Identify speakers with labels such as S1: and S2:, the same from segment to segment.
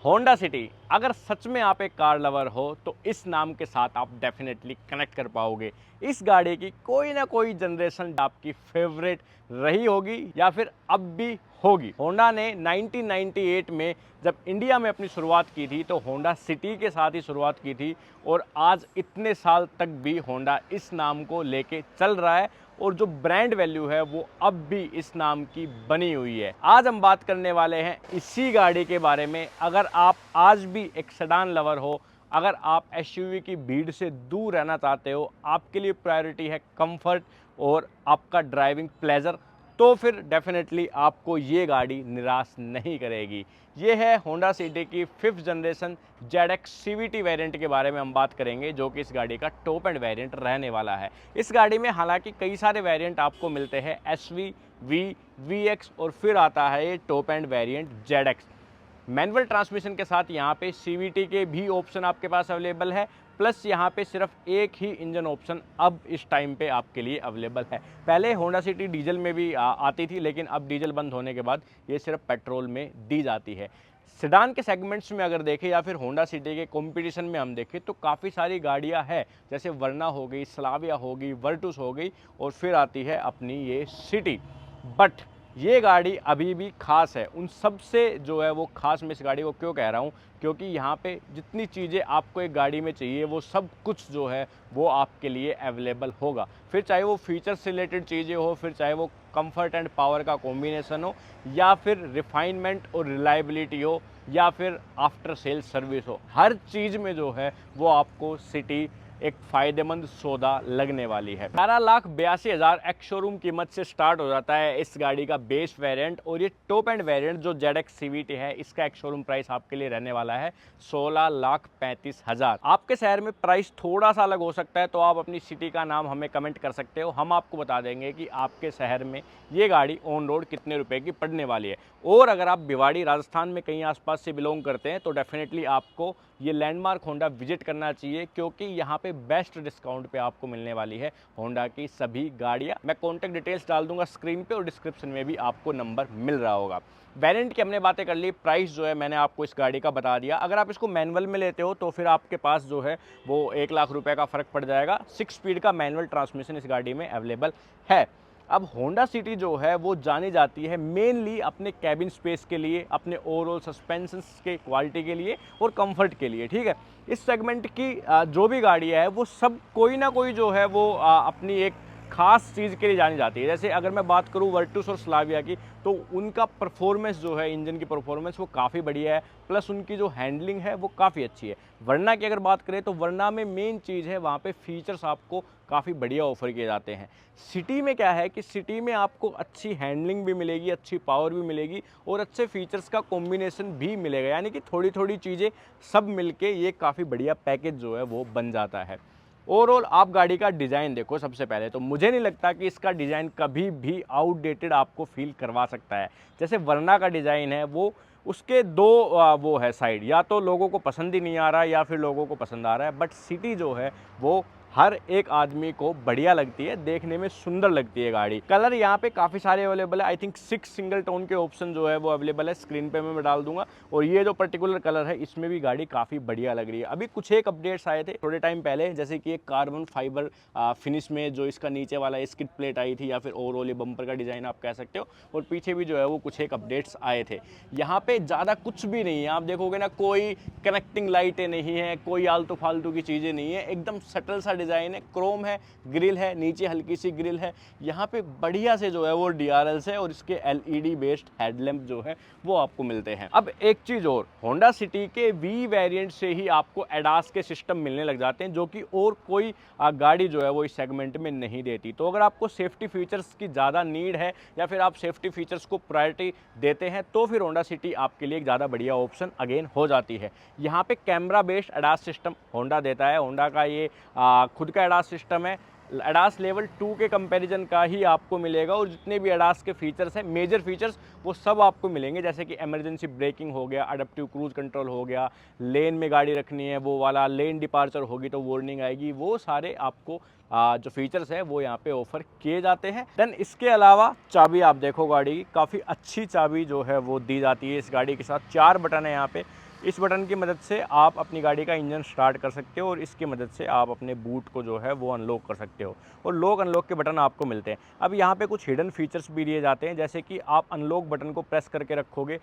S1: Honda city, अगर सच में आप एक कार लवर हो तो इस नाम के साथ आप डेफिनेटली कनेक्ट कर पाओगे। इस गाड़ी की कोई ना कोई जनरेशन आपकी फेवरेट रही होगी या फिर अब भी होगी। होंडा ने 1998 में जब इंडिया में अपनी शुरुआत की थी तो होंडा सिटी के साथ ही शुरुआत की थी और आज इतने साल तक भी होंडा इस नाम को लेके चल रहा है और जो ब्रांड वैल्यू है वो अब भी इस नाम की बनी हुई है। आज हम बात करने वाले हैं इसी गाड़ी के बारे में। अगर आप आज भी एक सेडान लवर हो, अगर आप एसयूवी की भीड़ से दूर रहना चाहते हो, आपके लिए प्रायोरिटी है कंफर्ट और आपका ड्राइविंग प्लेजर, तो फिर डेफिनेटली आपको ये गाड़ी निराश नहीं करेगी। ये है होंडा सिटी की 5th generation ZX CVT variant के बारे में हम बात करेंगे, जो कि इस गाड़ी का टॉप एंड वेरिएंट रहने वाला है। इस गाड़ी में हालांकि कई सारे वेरिएंट आपको मिलते हैं, SV, V, VX और फिर आता है ये top end variant ZX। Manual transmission के साथ यहाँ पे CVT के भी ऑप्शन आपके पास अवेलेबल है, प्लस यहाँ पे सिर्फ एक ही इंजन ऑप्शन अब इस टाइम पे आपके लिए अवेलेबल है। पहले होंडा सिटी डीजल में भी आती थी, लेकिन अब डीजल बंद होने के बाद ये सिर्फ पेट्रोल में दी जाती है। सेडान के सेगमेंट्स में अगर देखें या फिर होंडा सिटी के कंपटीशन में हम देखें तो काफ़ी सारी गाड़ियां हैं, जैसे वर्ना हो गई, स्लाविया होगी, वर्टुस हो गई और फिर आती है अपनी ये सिटी। बट ये गाड़ी अभी भी खास है। उन सब से जो है वो खास मैं इस गाड़ी को क्यों कह रहा हूँ, क्योंकि यहाँ पे जितनी चीज़ें आपको एक गाड़ी में चाहिए वो सब कुछ जो है वो आपके लिए अवेलेबल होगा। फिर चाहे वो फीचर्स से रिलेटेड चीज़ें हो, फिर चाहे वो कंफर्ट एंड पावर का कॉम्बिनेशन हो, या फिर रिफाइनमेंट और रिलायबिलिटी हो, या फिर आफ्टर सेल सर्विस हो, हर चीज़ में जो है वो आपको सिटी एक फ़ायदेमंद सौदा लगने वाली है। 18,82,000 एक्स शोरूम कीमत से स्टार्ट हो जाता है इस गाड़ी का बेस वेरिएंट, और ये टॉप एंड वेरिएंट जो ZX CVT है इसका एक्स शोरूम प्राइस आपके लिए रहने वाला है 16,35,000। आपके शहर में प्राइस थोड़ा सा अलग हो सकता है, तो आप अपनी सिटी का नाम हमें कमेंट कर सकते हो, हम आपको बता देंगे कि आपके शहर में ये गाड़ी ऑन रोड कितने रुपए की पड़ने वाली है। और अगर आप भिवाड़ी राजस्थान में कहीं आसपास से बिलोंग करते हैं तो डेफिनेटली आपको ये लैंडमार्क होंडा विजिट करना चाहिए, क्योंकि यहाँ पे बेस्ट डिस्काउंट पे आपको मिलने वाली है होंडा की सभी गाड़ियाँ। मैं कॉन्टैक्ट डिटेल्स डाल दूंगा स्क्रीन पे और डिस्क्रिप्शन में भी आपको नंबर मिल रहा होगा। वेरिएंट की हमने बातें कर ली, प्राइस जो है मैंने आपको इस गाड़ी का बता दिया। अगर आप इसको मैनुअल में लेते हो तो फिर आपके पास जो है वो 1 लाख रुपए का फ़र्क पड़ जाएगा। 6 स्पीड का मैनुअल ट्रांसमिशन इस गाड़ी में अवेलेबल है। अब होंडा सिटी जो है वो जानी जाती है मेनली अपने कैबिन स्पेस के लिए, अपने ओवरऑल सस्पेंशन के क्वालिटी के लिए और कंफर्ट के लिए। ठीक है, इस सेगमेंट की जो भी गाड़ियाँ है वो सब कोई ना कोई जो है वो अपनी एक खास चीज़ के लिए जानी जाती है। जैसे अगर मैं बात करूँ वर्टुस और स्लाविया की, तो उनका परफॉर्मेंस जो है, इंजन की परफॉर्मेंस वो काफ़ी बढ़िया है, प्लस उनकी जो हैंडलिंग है वो काफ़ी अच्छी है। वर्ना की अगर बात करें तो वर्ना में मेन चीज़ है वहाँ पे फीचर्स आपको काफ़ी बढ़िया ऑफर किए जाते हैं। सिटी में क्या है कि सिटी में आपको अच्छी हैंडलिंग भी मिलेगी, अच्छी पावर भी मिलेगी और अच्छे फीचर्स का कॉम्बिनेशन भी मिलेगा, यानी कि थोड़ी थोड़ी चीज़ें सब मिलके ये काफ़ी बढ़िया पैकेज जो है वो बन जाता है। ओवरऑल आप गाड़ी का डिज़ाइन देखो, सबसे पहले तो मुझे नहीं लगता कि इसका डिज़ाइन कभी भी आउटडेटेड आपको फील करवा सकता है। जैसे वर्ना का डिज़ाइन है वो उसके दो वो है साइड, या तो लोगों को पसंद ही नहीं आ रहा है या फिर लोगों को पसंद आ रहा है, बट सिटी जो है वो हर एक आदमी को बढ़िया लगती है, देखने में सुंदर लगती है गाड़ी। कलर यहाँ पे काफ़ी सारे अवेलेबल है, आई थिंक 6 सिंगल टोन के ऑप्शन जो है वो अवेलेबल है, स्क्रीन पे मैं डाल दूंगा। और ये जो पर्टिकुलर कलर है इसमें भी गाड़ी काफ़ी बढ़िया लग रही है। अभी कुछ एक अपडेट्स आए थे थोड़े टाइम पहले, जैसे कि एक कार्बन फाइबर फिनिश में जो इसका नीचे वाला स्किड प्लेट आई थी, या फिर ओवरऑल ये बम्पर का डिज़ाइन आप कह सकते हो, और पीछे भी जो है वो कुछ एक अपडेट्स आए थे। यहाँ पे ज़्यादा कुछ भी नहीं है, आप देखोगे ना, कोई कनेक्टिंग लाइटें नहीं है, कोई आलतू फालतू की चीज़ें नहीं है, एकदम सटल सा डिज़ाइन है। क्रोम है, ग्रिल है, नीचे हल्की सी ग्रिल है, यहाँ पे बढ़िया से जो है वो DRLs है और इसके LED बेस्ड हेडलैम्प जो है वो आपको मिलते हैं। अब एक चीज़ और, होंडा सिटी के V वेरिएंट से ही आपको एडास के सिस्टम मिलने लग जाते हैं, जो कि और कोई गाड़ी जो है वो इस सेगमेंट में नहीं देती। तो अगर आपको सेफ्टी फीचर्स की ज़्यादा नीड है या फिर आप सेफ्टी फीचर्स को प्रायोरिटी देते हैं तो फिर होंडा सिटी आपके लिए एक ज़्यादा बढ़िया ऑप्शन अगेन हो जाती है। यहाँ पे camera based ADAS system Honda देता है। होंडा का ये खुद का एडास सिस्टम है, एडास लेवल 2 के कंपैरिजन का ही आपको मिलेगा, और जितने भी एडास के फीचर्स हैं, मेजर फीचर्स, वो सब आपको मिलेंगे। जैसे कि इमरजेंसी ब्रेकिंग हो गया, अडेप्टिव क्रूज कंट्रोल हो गया, लेन में गाड़ी रखनी है वो वाला, लेन डिपार्चर होगी तो वार्निंग आएगी, वो सारे आपको जो फीचर्स है वो यहाँ पे ऑफर किए जाते हैं। देन इसके अलावा चाबी आप देखो, गाड़ी की काफ़ी अच्छी चाबी जो है वो दी जाती है इस गाड़ी के साथ। 4 बटन है यहाँ पे, इस बटन की मदद से आप अपनी गाड़ी का इंजन स्टार्ट कर सकते हो और इसकी मदद से आप अपने बूट को जो है वो अनलॉक कर सकते हो और लॉक अनलॉक के बटन आपको मिलते हैं। अब यहाँ पे कुछ हिडन फीचर्स भी दिए जाते हैं, जैसे कि आप अनलॉक बटन को प्रेस करके रखोगे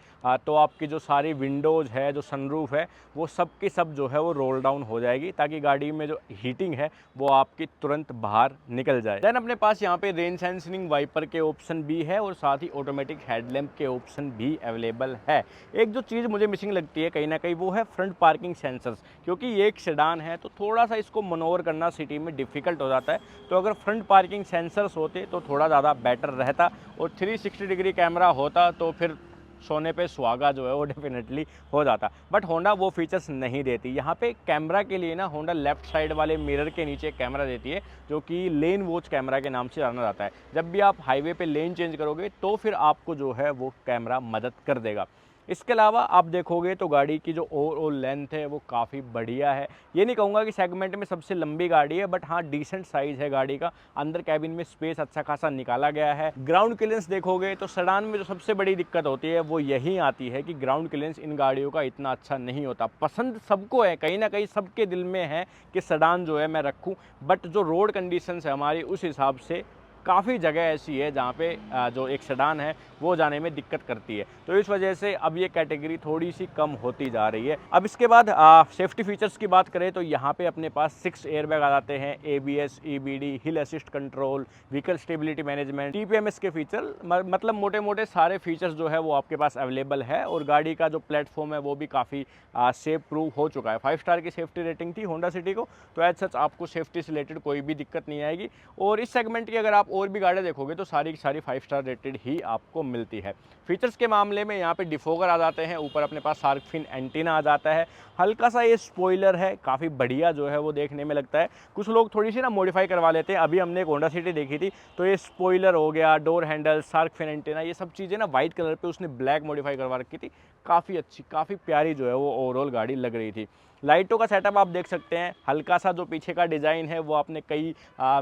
S1: तो आपकी जो सारी विंडोज़ है, जो सनरूफ है, वो सब की सब जो है वो रोल डाउन हो जाएगी, ताकि गाड़ी में जो हीटिंग है वो आपकी तुरंत बाहर निकल जाए। देन अपने पास यहाँ पे रेन सेंसिंग वाइपर के ऑप्शन भी है और साथ ही ऑटोमेटिक हेडलैम्प के ऑप्शन भी अवेलेबल है। एक जो चीज़ मुझे मिसिंग लगती है कहीं ना कहीं, वो है फ्रंट पार्किंग सेंसर्स, क्योंकि ये एक सेडान है तो थोड़ा सा इसको मनोवर करना सिटी में डिफ़िकल्ट हो जाता है। तो अगर फ्रंट पार्किंग सेंसर्स होते तो थोड़ा ज़्यादा बेटर रहता और 360 डिग्री कैमरा होता तो फिर सोने पे सुहागा जो है वो डेफिनेटली हो जाता। बट होंडा वो फीचर्स नहीं देती। यहाँ पे कैमरा के लिए ना होंडा लेफ्ट साइड वाले मिरर के नीचे कैमरा देती है, जो कि लेन वॉच कैमरा के नाम से जाना जाता है। जब भी आप हाईवे पे लेन चेंज करोगे तो फिर आपको जो है वो कैमरा मदद कर देगा। इसके अलावा आप देखोगे तो गाड़ी की जो ओवरऑल लेंथ है वो काफ़ी बढ़िया है। ये नहीं कहूँगा कि सेगमेंट में सबसे लंबी गाड़ी है, बट हाँ डिसेंट साइज़ है गाड़ी का। अंदर कैबिन में स्पेस अच्छा खासा निकाला गया है। ग्राउंड क्लियरेंस देखोगे तो सेडान में जो सबसे बड़ी दिक्कत होती है वो यही आती है कि ग्राउंड क्लियरेंस इन गाड़ियों का इतना अच्छा नहीं होता। पसंद सबको है, कहीं ना कहीं सबके दिल में है कि सेडान जो है मैं रखूँ, बट जो रोड कंडीशंस है हमारी, उस हिसाब से काफ़ी जगह ऐसी है जहाँ पे जो एक सेडान है वो जाने में दिक्कत करती है। तो इस वजह से अब ये कैटेगरी थोड़ी सी कम होती जा रही है। अब इसके बाद सेफ्टी फीचर्स की बात करें तो यहाँ पे अपने पास 6 एयरबैग आ जाते हैं, ABS, EBD, हिल assist control, vehicle stability management, TPMS के फीचर, मतलब मोटे मोटे सारे फीचर्स जो है वो आपके पास अवेलेबल है। और गाड़ी का जो प्लेटफॉर्म है वो भी काफ़ी सेफ प्रूफ हो चुका है। 5 स्टार की सेफ्टी रेटिंग थी होंडा सिटी को, तो एज सच आपको सेफ्टी से रिलेटेड कोई भी दिक्कत नहीं आएगी। और इस सेगमेंट की अगर आप और भी गाड़ियाँ देखोगे तो सारी की सारी 5 स्टार रेटेड ही आपको मिलती है। फीचर्स के मामले में यहाँ पे डिफोगर आ जाते हैं, ऊपर अपने पास शार्क फिन एंटीना आ जाता है, हल्का सा ये स्पॉइलर है, काफ़ी बढ़िया जो है वो देखने में लगता है। कुछ लोग थोड़ी सी ना मॉडिफाई करवा लेते हैं। अभी हमने एक होंडा सिटी देखी थी तो ये स्पॉइलर हो गया, door handle, shark fin antenna, ये सब चीज़ें ना वाइट कलर पे उसने ब्लैक मॉडिफाई करवा रखी थी। काफ़ी अच्छी, काफ़ी प्यारी जो है वो ओवरऑल गाड़ी लग रही थी। लाइटों का सेटअप आप देख सकते हैं, हल्का सा जो पीछे का डिज़ाइन है वो आपने कई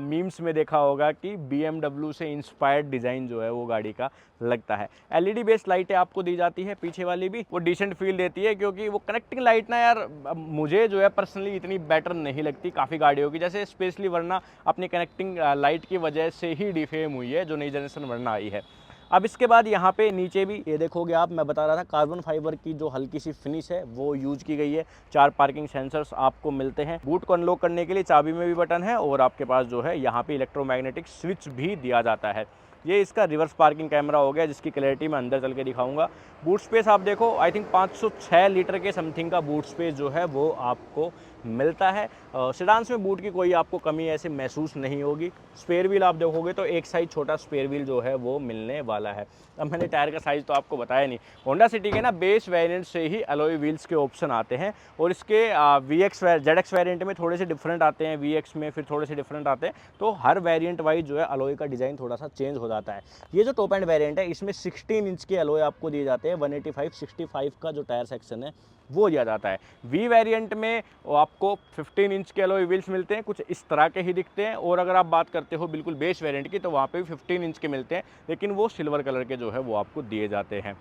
S1: मीम्स में देखा होगा कि BMW से इंस्पायर्ड डिज़ाइन जो है वो गाड़ी का लगता है। LED बेस्ड लाइटें आपको दी जाती है, पीछे वाली भी वो डिसेंट फील देती है, क्योंकि वो कनेक्टिंग लाइट ना यार मुझे जो है पर्सनली इतनी बेटर नहीं लगती काफ़ी गाड़ियों की, जैसे स्पेशली वरना अपनी कनेक्टिंग लाइट की वजह से ही डिफेम हुई है जो नई जनरेशन वरना आई है। अब इसके बाद यहाँ पे नीचे भी ये देखोगे आप, मैं बता रहा था कार्बन फाइबर की जो हल्की सी फिनिश है वो यूज की गई है। 4 पार्किंग सेंसर्स आपको मिलते हैं। बूट को अनलॉक करने के लिए चाबी में भी बटन है और आपके पास जो है यहाँ पे इलेक्ट्रोमैग्नेटिक स्विच भी दिया जाता है। ये इसका रिवर्स पार्किंग कैमरा हो गया, जिसकी क्लैरिटी मैं अंदर चल के दिखाऊंगा। बूट स्पेस आप देखो, आई थिंक 506 लीटर के समथिंग का बूट स्पेस जो है वो आपको मिलता है। सेडान्स में बूट की कोई आपको कमी ऐसे महसूस नहीं होगी। स्पेयर व्हील आप देखोगे तो एक साइज छोटा स्पेयर व्हील जो है वो मिलने वाला है। अब मैंने टायर का साइज़ तो आपको बताया नहीं। होंडा सिटी के ना बेस वेरिएंट से ही अलॉय व्हील्स के ऑप्शन आते हैं और इसके ZX वेरिएंट में थोड़े से डिफरेंट आते हैं, VX में फिर थोड़े से डिफरेंट आते हैं। तो हर वेरिएंट वाइज जो है अलॉय का डिज़ाइन थोड़ा सा चेंज हो जाता है। ये जो टॉप एंड वेरिएंट है इसमें 16 इंच के अलॉय आपको दिए जाते हैं। 185/65 का जो टायर सेक्शन है वो दिया जाता है। V वेरिएंट में आपको 15 इंच के अलॉय व्हील्स मिलते हैं, कुछ इस तरह के ही दिखते हैं। और अगर आप बात करते हो बिल्कुल बेस वेरिएंट की तो वहाँ पे भी 15 इंच के मिलते हैं, लेकिन वो सिल्वर कलर के जो है वो आपको दिए जाते हैं।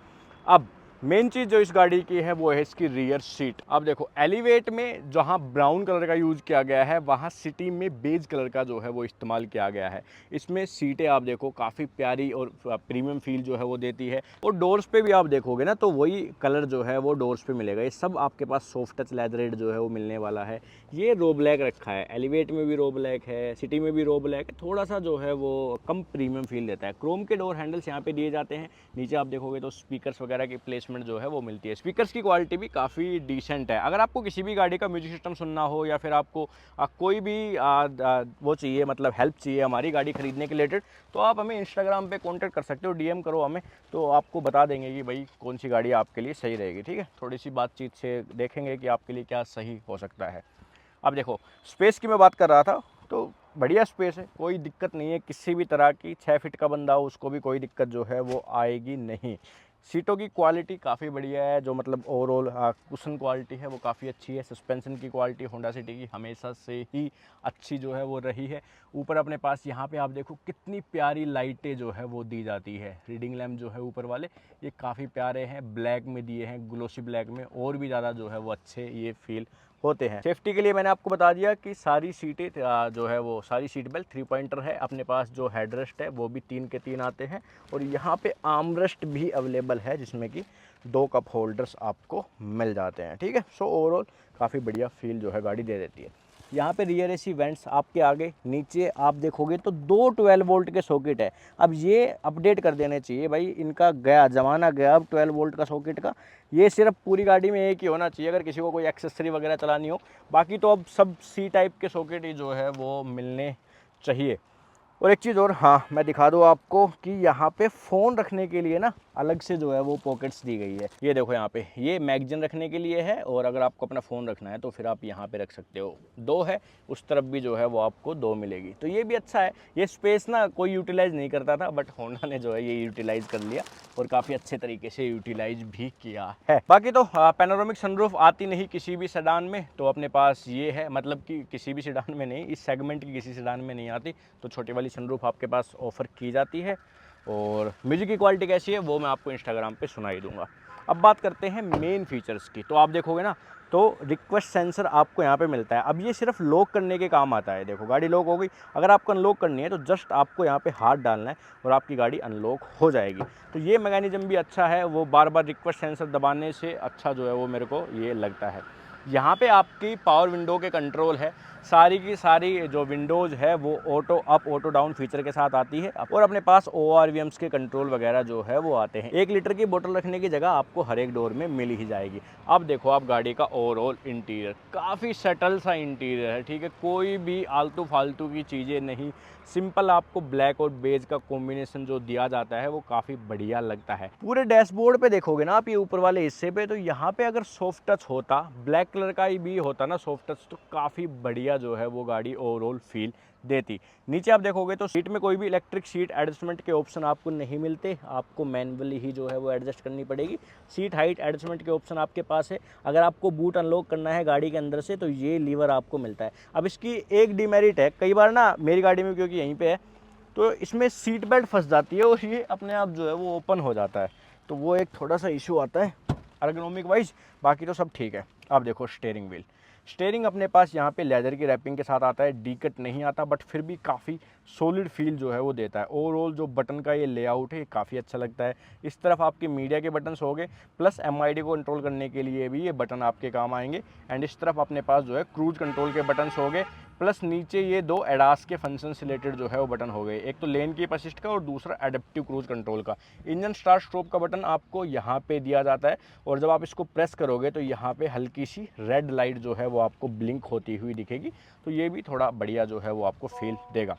S1: अब मेन चीज़ जो इस गाड़ी की है वो है इसकी रियर सीट। अब देखो एलिवेट में जहाँ ब्राउन कलर का यूज़ किया गया है, वहाँ सिटी में बेज कलर का जो है वो इस्तेमाल किया गया है। इसमें सीटें आप देखो काफ़ी प्यारी और प्रीमियम फील जो है वो देती है। और डोर्स पे भी आप देखोगे ना तो वही कलर जो है वो डोर्स पे मिलेगा। ये सब आपके पास सॉफ्ट टच लेदरेट जो है वो मिलने वाला है। ये रो ब्लैक रखा है, एलिवेट में भी रो ब्लैक है, सिटी में भी रो ब्लैक है। थोड़ा सा जो है वो कम प्रीमियम फील देता है। क्रोम के डोर हैंडल्स यहाँ पे दिए जाते हैं। नीचे आप देखोगे तो स्पीकर्स वगैरह की प्लेसमेंट जो है वो मिलती है। स्पीकर्स की क्वालिटी भी काफ़ी डिसेंट है। अगर आपको किसी भी गाड़ी का म्यूजिक सिस्टम सुनना हो या फिर आपको कोई भी वो चाहिए, मतलब हेल्प चाहिए हमारी गाड़ी खरीदने के रिलेटेड, तो आप हमें इंस्टाग्राम पे कांटेक्ट कर सकते हो, DM करो हमें, तो आपको बता देंगे कि भाई कौन सी गाड़ी आपके लिए सही रहेगी। ठीक है, थोड़ी सी बातचीत से देखेंगे कि आपके लिए क्या सही हो सकता है। अब देखो स्पेस की मैं बात कर रहा था, तो बढ़िया स्पेस है, कोई दिक्कत नहीं है किसी भी तरह की। 6 फीट का बंदा हो उसको भी कोई दिक्कत जो है वो आएगी नहीं। सीटों की क्वालिटी काफ़ी बढ़िया है, जो मतलब ओवरऑल कुशन क्वालिटी है वो काफ़ी अच्छी है। सस्पेंशन की क्वालिटी होंडा सिटी की हमेशा से ही अच्छी जो है वो रही है। ऊपर अपने पास यहाँ पे आप देखो कितनी प्यारी लाइटें जो है वो दी जाती है। रीडिंग लैम्प जो है ऊपर वाले ये काफ़ी प्यारे हैं, ब्लैक में दिए हैं, ग्लोसी ब्लैक में, और भी ज़्यादा जो है वो अच्छे ये फील होते हैं। सेफ्टी के लिए मैंने आपको बता दिया कि सारी सीटें जो है वो सारी सीट बेल्ट 3 पॉइंटर है। अपने पास जो हेडरेस्ट है वो भी 3 के 3 आते हैं, और यहाँ पे आर्मरेस्ट भी अवेलेबल है जिसमें कि 2 कप होल्डर्स आपको मिल जाते हैं। ठीक है, सो ओवरऑल काफ़ी बढ़िया फील जो है गाड़ी दे देती है। यहाँ पे रियर एसी वेंट्स आपके आगे नीचे आप देखोगे तो 2 12 वोल्ट के सॉकेट है। अब ये अपडेट कर देने चाहिए भाई, इनका गया ज़माना गया अब 12 वोल्ट का सॉकेट का। ये सिर्फ पूरी गाड़ी में एक ही होना चाहिए अगर किसी को कोई एक्सेसरी वगैरह चलानी हो, बाकी तो अब सब सी टाइप के सॉकेट ही जो है वो मिलने चाहिए। और एक चीज़ और, हाँ मैं दिखा दूँ आपको कि यहाँ पे फ़ोन रखने के लिए ना अलग से जो है वो पॉकेट्स दी गई है। ये देखो यहाँ पे ये मैगजीन रखने के लिए है, और अगर आपको अपना फ़ोन रखना है तो फिर आप यहाँ पे रख सकते हो। 2 है, उस तरफ भी जो है वो आपको 2 मिलेगी, तो ये भी अच्छा है। ये स्पेस ना कोई यूटिलाइज़ नहीं करता था, बट होंडा ने जो है ये यूटिलाइज़ कर लिया और काफ़ी अच्छे तरीके से यूटिलाइज भी किया है। बाकी तो पैनोरामिक सनरूफ आती नहीं किसी भी सेडान में, तो अपने पास ये है, मतलब कि किसी भी सेडान में नहीं, इस सेगमेंट की किसी सेडान में नहीं आती, तो छोटी वाली सनरूफ आपके पास ऑफ़र की जाती है। और म्यूजिक की क्वालिटी कैसी है वो मैं आपको इंस्टाग्राम पे सुना ही दूंगा। अब बात करते हैं मेन फीचर्स की, तो आप देखोगे ना तो रिक्वेस्ट सेंसर आपको यहाँ पे मिलता है। अब ये सिर्फ लॉक करने के काम आता है। देखो गाड़ी लॉक हो गई, अगर आपको अनलॉक करनी है तो जस्ट आपको यहाँ पे हाथ डालना है और आपकी गाड़ी अनलॉक हो जाएगी। तो ये मैकेनिज्म भी अच्छा है, वो बार बार रिक्वेस्ट सेंसर दबाने से अच्छा जो है वो मेरे को ये लगता है। यहाँ पे आपकी पावर विंडो के कंट्रोल है, सारी की सारी जो विंडोज़ है वो auto up auto down feature के साथ आती है, और अपने पास ORVMs के कंट्रोल वगैरह जो है वो आते हैं। 1 लीटर की बोतल रखने की जगह आपको हर एक डोर में मिल ही जाएगी। अब देखो आप गाड़ी का ओवरऑल इंटीरियर, काफ़ी सेटल सा इंटीरियर है। ठीक है, कोई भी आलतू फालतू की चीज़ें नहीं, सिंपल आपको ब्लैक और बेज का कॉम्बिनेशन जो दिया जाता है वो काफ़ी बढ़िया लगता है। पूरे डैशबोर्ड पे देखोगे ना आप ये ऊपर वाले हिस्से पे, तो यहाँ पे अगर सॉफ्ट टच होता, ब्लैक कलर का ही भी होता ना सॉफ्ट टच, तो काफ़ी बढ़िया जो है वो गाड़ी ओवरऑल फील देती। नीचे आप देखोगे तो सीट में कोई भी इलेक्ट्रिक सीट एडजस्टमेंट के ऑप्शन आपको नहीं मिलते, आपको मैनुअली ही जो है वो एडजस्ट करनी पड़ेगी। सीट हाइट एडजस्टमेंट के ऑप्शन आपके पास है। अगर आपको बूट अनलॉक करना है गाड़ी के अंदर से तो ये लीवर आपको मिलता है। अब इसकी एक डिमेरिट है, कई बार ना मेरी गाड़ी में क्योंकि यहीं पे है तो इसमें सीट बेल्ट फंस जाती है और ये अपने आप जो है वो ओपन हो जाता है, तो वो एक थोड़ा सा इशू आता है एर्गोनॉमिक वाइज। बाकी तो सब ठीक है। अब देखो स्टीयरिंग व्हील, स्टीयरिंग अपने पास यहाँ पे लेदर की रैपिंग के साथ आता है, डी कट नहीं आता, बट फिर भी काफ़ी सॉलिड फील जो है वो देता है। ओवरऑल जो बटन का ये लेआउट है ये काफ़ी अच्छा लगता है। इस तरफ आपके मीडिया के बटन्स हो गए, प्लस MID को कंट्रोल करने के लिए भी ये बटन आपके काम आएंगे। एंड इस तरफ अपने पास जो है क्रूज कंट्रोल के बटन्स हो गए, प्लस नीचे ये 2 एडास के फंक्शन से रिलेटेड जो है वो बटन हो गए, एक तो लेन कीप असिस्ट का और दूसरा एडेप्टिव क्रूज कंट्रोल का। इंजन स्टार्ट स्टॉप का बटन आपको यहाँ पे दिया जाता है, और जब आप इसको प्रेस करोगे तो यहाँ पे हल्की सी रेड लाइट जो है वो आपको ब्लिंक होती हुई दिखेगी, तो ये भी थोड़ा बढ़िया जो है वो आपको फील देगा।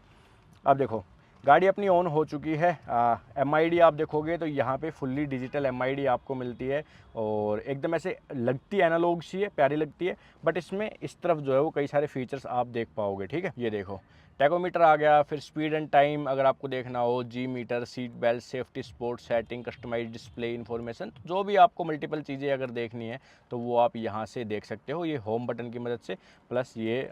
S1: अब देखो गाड़ी अपनी ऑन हो चुकी है। MID आप देखोगे तो यहाँ पे फुल्ली डिजिटल MID आपको मिलती है, और एकदम ऐसे लगती है एनालॉग सी है, प्यारी लगती है, बट इसमें इस तरफ जो है वो कई सारे फीचर्स आप देख पाओगे। ठीक है, ये देखो टैकोमीटर आ गया, फिर स्पीड एंड टाइम अगर आपको देखना हो, G meter, seat belt, safety, sport setting, customize display information, जो भी आपको मल्टीपल चीज़ें अगर देखनी है तो वो आप यहाँ से देख सकते हो, ये होम बटन की मदद से, प्लस ये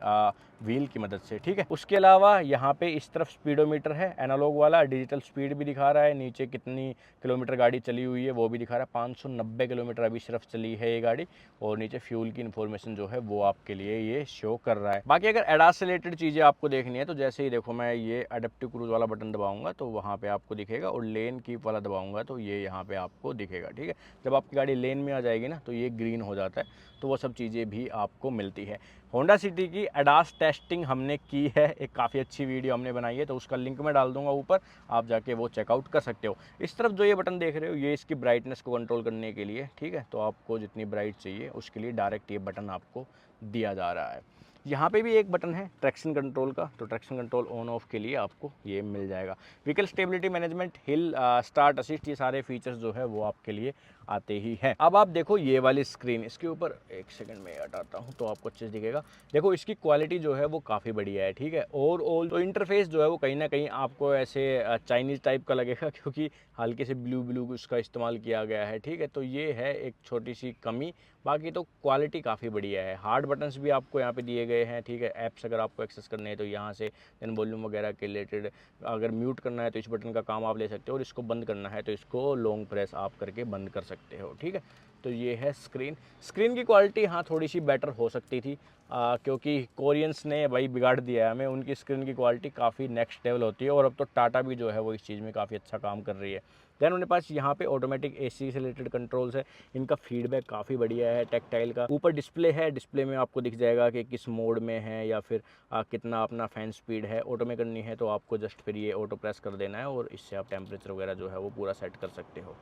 S1: व्हील की मदद से। ठीक है, उसके अलावा यहाँ पे इस तरफ स्पीडोमीटर है, एनालॉग वाला, डिजिटल स्पीड भी दिखा रहा है, नीचे कितनी किलोमीटर गाड़ी चली हुई है वो भी दिखा रहा है, 590 किलोमीटर अभी सिर्फ चली है ये गाड़ी, और नीचे फ्यूल की इन्फॉर्मेशन जो है वो आपके लिए ये शो कर रहा है। बाकी अगर एडास से रिलेटेड चीज़ें आपको देखनी है तो जैसे ही देखो मैं ये एडेप्टिव क्रूज वाला बटन दबाऊंगा तो वहाँ पे आपको दिखेगा, और लेन कीप वाला दबाऊंगा तो ये यहाँ पे आपको दिखेगा। ठीक है, जब आपकी गाड़ी लेन में आ जाएगी ना तो ये ग्रीन हो जाता है, तो वो सब चीज़ें भी आपको मिलती है। होंडा सिटी की एडास टेस्टिंग हमने की है, एक काफ़ी अच्छी वीडियो हमने बनाई है, तो उसका लिंक मैं डाल दूंगा ऊपर, आप जाके वो चेकआउट कर सकते हो। इस तरफ जो ये बटन देख रहे हो ये इसकी ब्राइटनेस को कंट्रोल करने के लिए। ठीक है, तो आपको जितनी ब्राइट चाहिए उसके लिए डायरेक्ट ये बटन आपको दिया जा रहा है। यहाँ पे भी एक बटन है ट्रैक्शन कंट्रोल का, तो ट्रैक्शन कंट्रोल ऑन ऑफ के लिए आपको ये मिल जाएगा। Vehicle stability management, hill start assist, ये सारे फीचर्स जो है वो आपके लिए आते ही हैं। अब आप देखो ये वाली स्क्रीन, इसके ऊपर एक सेकंड में हटाता हूँ तो आपको अच्छे से दिखेगा। देखो इसकी क्वालिटी जो है वो काफ़ी बढ़िया है, ठीक है। और तो इंटरफेस जो है वो कहीं ना कहीं आपको ऐसे चाइनीज़ टाइप का लगेगा, क्योंकि हल्के से ब्लू उसका इस्तेमाल किया गया है, ठीक है। तो ये है एक छोटी सी कमी, बाकी तो क्वालिटी काफ़ी बढ़िया है। हार्ड बटन्स भी आपको यहाँ पे दिए गए हैं, ठीक है। ऐप्स अगर आपको एक्सेस करने हैं तो यहाँ से, देन वॉल्यूम वगैरह के रिलेटेड अगर म्यूट करना है तो इस बटन का काम आप ले सकते हो, और इसको बंद करना है तो इसको लॉन्ग प्रेस आप करके बंद कर सकते हो, ठीक है। तो ये है स्क्रीन की क्वालिटी हाँ थोड़ी सी बेटर हो सकती थी, क्योंकि कोरियंस ने भाई बिगाड़ दिया है हमें, उनकी स्क्रीन की क्वालिटी काफ़ी नेक्स्ट लेवल होती है, और अब तो टाटा भी जो है वो इस चीज़ में काफ़ी अच्छा काम कर रही है। दैन उनके पास यहाँ पे ऑटोमेटिक एसी से रिलेटेड कंट्रोल्स है, इनका फीडबैक काफ़ी बढ़िया है टैक्टाइल का। ऊपर डिस्प्ले है, डिस्प्ले में आपको दिख जाएगा कि किस मोड में है या फिर कितना अपना फ़ैन स्पीड है। ऑटो में करनी है तो आपको जस्ट फिर ये ऑटो प्रेस कर देना है, और इससे आप टेम्परेचर वगैरह जो है वो पूरा सेट कर सकते हो।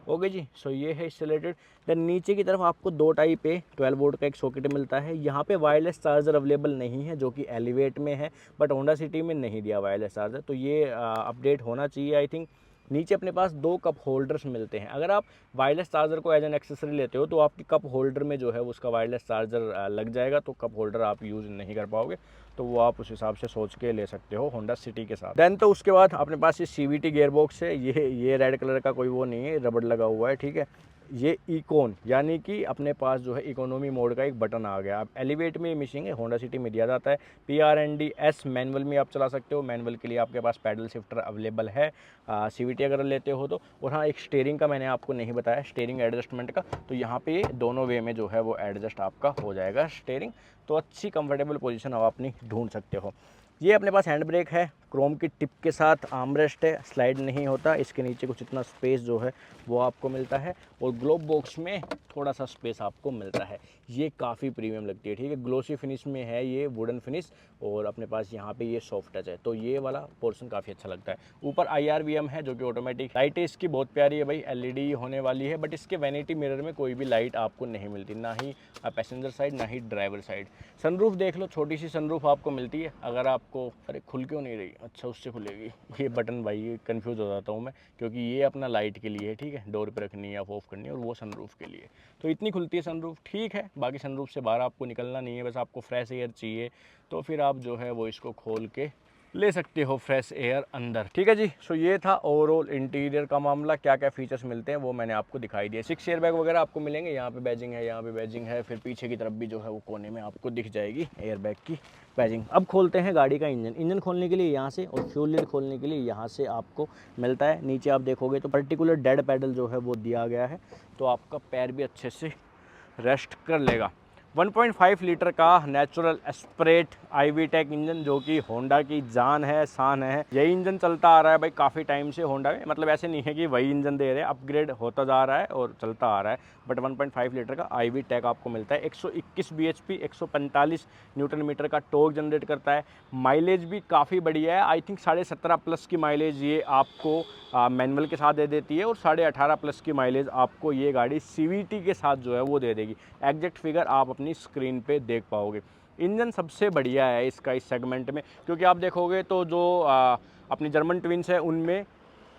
S1: ओके जी, सो ये है इससे रिलेटेड। देन नीचे की तरफ आपको 2 टाइप ए 12 वोल्ट का एक सॉकेट मिलता है। यहाँ पे वायरलेस चार्जर अवेलेबल नहीं है, जो कि एलिवेट में है, बट होंडा सिटी में नहीं दिया वायरलेस चार्जर, तो ये अपडेट होना चाहिए आई थिंक। नीचे अपने पास 2 कप होल्डर्स मिलते हैं। अगर आप वायरलेस चार्जर को एज एन एक्सेसरी लेते हो तो आपकी कप होल्डर में जो है उसका वायरलेस चार्जर लग जाएगा, तो कप होल्डर आप यूज़ नहीं कर पाओगे, तो वो आप उस हिसाब से सोच के ले सकते हो होंडा सिटी के साथ। देन तो उसके बाद अपने पास ये CVT गियरबॉक्स है, ये रेड कलर का कोई वो नहीं है, रबड़ लगा हुआ है, ठीक है। ये इकोन यानी कि अपने पास जो है इकोनॉमी मोड का एक बटन आ गया। अब एलिवेट में मिसिंग है, होंडा सिटी में दिया जाता है। PRNDS मैनुअल में आप चला सकते हो, मैनुअल के लिए आपके पास पैडल शिफ्टर अवेलेबल है CVT अगर लेते हो तो। और हाँ, एक स्टीयरिंग का मैंने आपको नहीं बताया, स्टीयरिंग एडजस्टमेंट का, तो यहाँ पे दोनों वे में जो है वो एडजस्ट आपका हो जाएगा स्टीयरिंग, तो अच्छी कंफर्टेबल पोजीशन आप अपनी ढूंढ सकते हो। ये अपने पास हैंड ब्रेक है, क्रोम की टिप के साथ आर्मरेस्ट है, स्लाइड नहीं होता। इसके नीचे कुछ इतना स्पेस जो है वो आपको मिलता है, और ग्लोब बॉक्स में थोड़ा सा स्पेस आपको मिलता है। ये काफ़ी प्रीमियम लगती है, ठीक है। ग्लोसी फिनिश में है ये, वुडन फिनिश, और अपने पास यहाँ पे ये सॉफ्ट टच है, तो ये वाला पोर्शन काफ़ी अच्छा लगता है। ऊपर IRVM है जो कि ऑटोमेटिक लाइट है, इसकी बहुत प्यारी है भाई, LED होने वाली है, बट इसके वैनिटी मिरर में कोई भी लाइट आपको नहीं मिलती, ना ही पैसेंजर साइड ना ही ड्राइवर साइड। सनरूफ देख लो, छोटी सी सनरूफ आपको मिलती है। अगर आपको, अरे खुल क्यों नहीं रही, अच्छा उससे खुलेगी ये बटन भाई, ये कन्फ्यूज़ हो जाता हूँ मैं, क्योंकि ये अपना लाइट के लिए है, ठीक है, डोर पे रखनी है या ऑफ करनी है, और वो सनरूफ के लिए। तो इतनी खुलती है सनरूफ, ठीक है। बाकी सनरूफ से बाहर आपको निकलना नहीं है, बस आपको फ्रेश एयर चाहिए, तो फिर आप जो है वो इसको खोल के ले सकते हो फ्रेश एयर अंदर, ठीक है जी। सो ये था ओवरऑल इंटीरियर का मामला, क्या क्या फीचर्स मिलते हैं वो मैंने आपको दिखाई दिया। 6 एयर बैग वगैरह आपको मिलेंगे, यहाँ पे बैजिंग है, यहाँ पे बैजिंग है, फिर पीछे की तरफ भी जो है वो कोने में आपको दिख जाएगी एयर बैग की बैजिंग। अब खोलते हैं गाड़ी का इंजन खोलने के लिए यहाँ से, और फ्यूल लिड खोलने के लिए यहाँ से आपको मिलता है। नीचे आप देखोगे तो पर्टिकुलर डेड पैडल जो है वो दिया गया है, तो आपका पैर भी अच्छे से रेस्ट कर लेगा। 1.5 लीटर का नेचुरल एस्पिरेट IVTEC इंजन, जो कि होंडा की जान है, शान है। यही इंजन चलता आ रहा है भाई काफ़ी टाइम से होंडा में, मतलब ऐसे नहीं है कि वही इंजन दे रहे हैं, अपग्रेड होता जा रहा है और चलता आ रहा है। बट 1.5 लीटर का IVTEC आपको मिलता है। 121 bhp 145 न्यूटन मीटर का टॉर्क जनरेट करता है। माइलेज भी काफ़ी बढ़िया है, आई थिंक 17.5 प्लस की माइलेज ये आपको मैनुअल के साथ दे देती है, और 18.5 प्लस की माइलेज आपको ये गाड़ी CVT के साथ जो है वो दे देगी। एग्जैक्ट फिगर आप अपनी स्क्रीन पे देख पाओगे। इंजन सबसे बढ़िया है इसका इस सेगमेंट में, क्योंकि आप देखोगे तो जो अपनी जर्मन ट्विंस है उनमें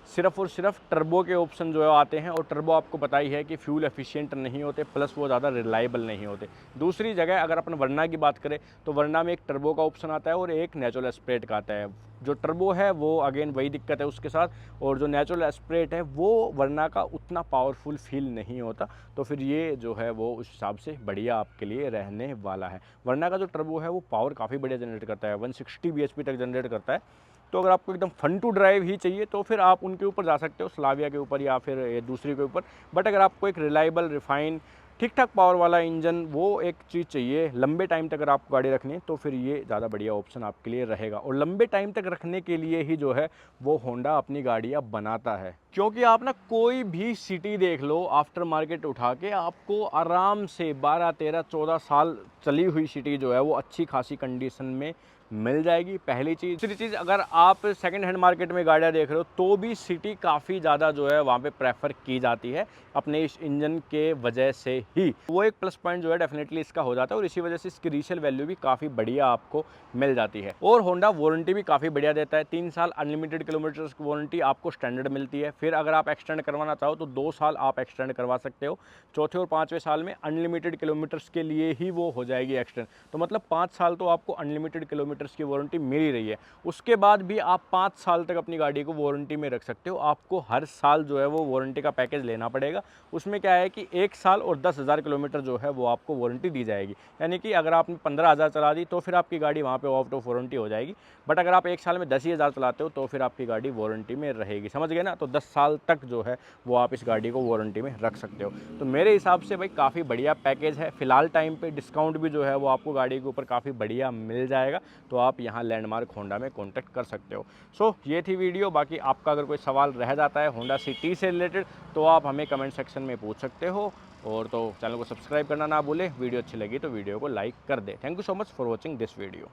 S1: सिर्फ और सिर्फ टर्बो के ऑप्शन जो है आते हैं, और टर्बो आपको पता ही है कि फ्यूल एफिशिएंट नहीं होते, प्लस वो ज़्यादा रिलायबल नहीं होते। दूसरी जगह अगर अपन वरना की बात करें तो वरना में एक टर्बो का ऑप्शन आता है और एक नेचुरल एस्पिरेट का आता है। जो टर्बो है वो अगेन वही दिक्कत है उसके साथ, और जो नेचुरल एस्पिरेट है वो वरना का उतना पावरफुल फील नहीं होता, तो फिर ये जो है वो उस हिसाब से बढ़िया आपके लिए रहने वाला है। वरना का जो टर्बो है वो पावर काफ़ी बढ़िया जनरेट करता है, 160 bhp तक जनरेट करता है। तो अगर आपको एकदम फन टू ड्राइव ही चाहिए तो फिर आप उनके ऊपर जा सकते हो, स्लाविया के ऊपर या फिर दूसरी के ऊपर। बट अगर आपको एक रिलायबल, रिफाइन, ठीक ठाक पावर वाला इंजन, वो एक चीज़ चाहिए, लंबे टाइम तक अगर आपको गाड़ी रखनी है, तो फिर ये ज़्यादा बढ़िया ऑप्शन आपके लिए रहेगा। और लंबे टाइम तक रखने के लिए ही जो है वो होंडा अपनी गाड़ियाँ बनाता है, क्योंकि आप ना कोई भी सिटी देख लो आफ्टर मार्केट उठा के, आपको आराम से 12, 13, 14 साल चली हुई सिटी जो है वो अच्छी खासी कंडीशन में मिल जाएगी, पहली चीज़। दूसरी चीज़, अगर आप सेकंड हैंड मार्केट में गाड़ियाँ देख रहे हो तो भी सिटी काफ़ी ज़्यादा जो है वहाँ पे प्रेफर की जाती है अपने इस इंजन के वजह से ही। वो एक प्लस पॉइंट जो है डेफिनेटली इसका हो जाता है और इसी वजह से इसकी रीसेल वैल्यू भी काफ़ी बढ़िया आपको मिल जाती है। और होंडा वारंटी भी काफ़ी बढ़िया देता है, 3 साल अनलिमिटेड किलोमीटर्स की वारंटी आपको स्टैंडर्ड मिलती है। फिर अगर आप एक्सटेंड करवाना चाहो तो 2 साल आप एक्सटेंड करवा सकते हो, चौथे और पाँचवें साल में अनलिमिटेड किलोमीटर्स के लिए ही वो हो जाएगी एक्सटेंड। तो मतलब 5 साल तो आपको अनलिमिटेड किलोमीटर्स की वारंटी मिल ही रही है। उसके बाद भी आप 5 साल तक अपनी गाड़ी को वारंटी में रख सकते हो। आपको हर साल जो है वो वारंटी का पैकेज लेना पड़ेगा। उसमें क्या है कि 1 साल और 10,000 किलोमीटर जो है वो आपको वारंटी दी जाएगी। यानी कि अगर आपने 15,000 चला दी तो फिर आपकी गाड़ी वहाँ पे आउट ऑफ वारंटी हो जाएगी। बट अगर आप 1 साल में 10,000 चलाते हो तो फिर आपकी गाड़ी वारंटी में रहेगी। समझ गए ना? तो 10 साल तक जो है वो आप इस गाड़ी को वारंटी में रख सकते हो। तो मेरे हिसाब से भाई काफ़ी बढ़िया पैकेज है। फिलहाल टाइम पे डिस्काउंट भी जो है वो आपको गाड़ी के ऊपर काफ़ी बढ़िया मिल जाएगा। तो आप यहाँ लैंडमार्क होंडा में कॉन्टैक्ट कर सकते हो। सो ये थी वीडियो। बाकी आपका अगर कोई सवाल रह जाता है होंडा सिटी से रिलेटेड तो आप हमें कमेंट सेक्शन में पूछ सकते हो। और तो चैनल को सब्सक्राइब करना ना भूलें। वीडियो अच्छी लगी तो वीडियो को लाइक कर दें। Thank you so much for watching this video.